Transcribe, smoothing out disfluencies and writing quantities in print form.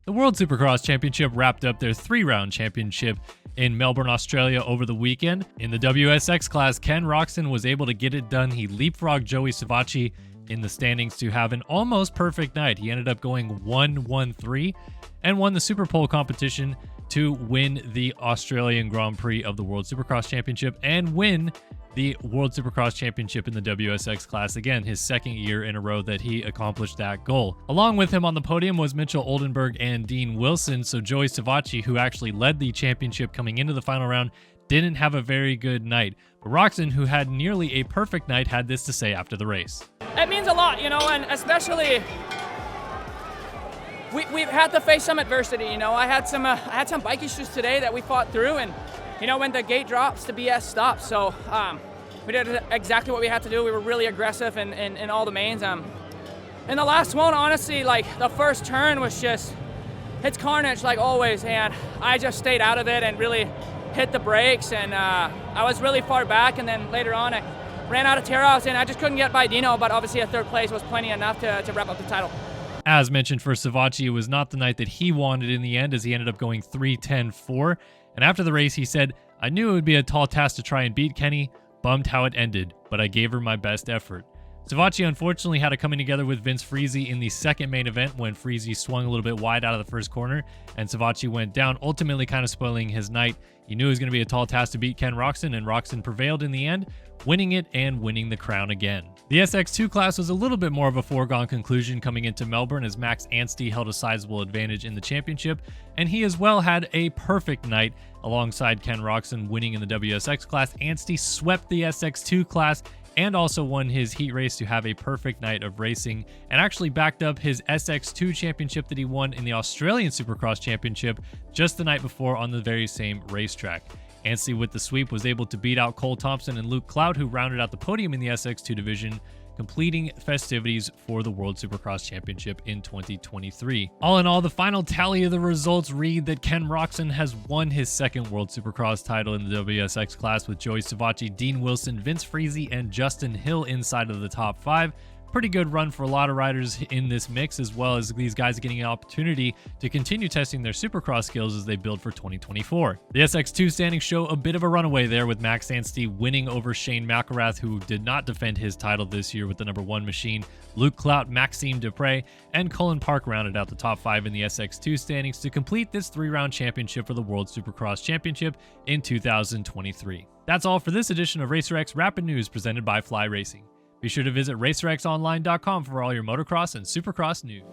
The World Supercross Championship wrapped up their 3-round championship in Melbourne, Australia over the weekend. In the WSX class, Ken Roczen was able to get it done. He leapfrogged Joey Savatgy in the standings to have an almost perfect night. He ended up going 1-1-3 and won the Super Pole competition to win the Australian Grand Prix of the World Supercross Championship and win the World Supercross Championship in the WSX class. Again, his second year in a row that he accomplished that goal. Along with him on the podium was Mitchell Oldenburg and Dean Wilson. So Joey Savatgy, who actually led the championship coming into the final round, didn't have a very good night. But Roczen, who had nearly a perfect night, had this to say after the race. It means a lot, and especially we've had to face some adversity. I had some bike issues today that we fought through, and when the gate drops, the BS stops. So we did exactly what we had to do. We were really aggressive in all the mains. In the last one, honestly, like the first turn was just, it's carnage like always, and I just stayed out of it and really hit the brakes, and I was really far back, and then later on I ran out of tear-offs and I just couldn't get by Dino, but obviously a third place was plenty enough to wrap up the title. As mentioned for Savatgy, it was not the night that he wanted in the end, as he ended up going 3-10-4. And after the race, he said, "I knew it would be a tall task to try and beat Kenny. Bummed how it ended, but I gave her my best effort." Savatgy unfortunately had a coming together with Vince Friese in the second main event when Friese swung a little bit wide out of the first corner and Savatgy went down, ultimately kind of spoiling his night. He knew it was going to be a tall task to beat Ken Roczen, and Roczen prevailed in the end, winning it and winning the crown again. The SX2 class was a little bit more of a foregone conclusion coming into Melbourne, as Max Anstie held a sizable advantage in the championship, and he as well had a perfect night alongside Ken Roczen winning in the WSX class. Anstie swept the SX2 class and also won his heat race to have a perfect night of racing, and actually backed up his SX2 championship that he won in the Australian Supercross Championship just the night before on the very same racetrack. Anstie with the sweep was able to beat out Cole Thompson and Luke Cloud, who rounded out the podium in the SX2 division, completing festivities for the World Supercross Championship in 2023. All in all, the final tally of the results read that Ken Roczen has won his second World Supercross title in the WSX class, with Joey Savatgy, Dean Wilson, Vince Friese, and Justin Hill inside of the top 5. Pretty good run for a lot of riders in this mix, as well as these guys getting an opportunity to continue testing their Supercross skills as they build for 2024. The SX2 standings show a bit of a runaway there, with Max Anstie winning over Shane McElrath, who did not defend his title this year with the #1 machine. Luke Clout, Maxime Dupre, and Cullen Park rounded out the top 5 in the SX2 standings to complete this 3-round championship for the World Supercross Championship in 2023. That's all for this edition of RacerX Rapid News presented by Fly Racing. Be sure to visit racerxonline.com for all your motocross and supercross news.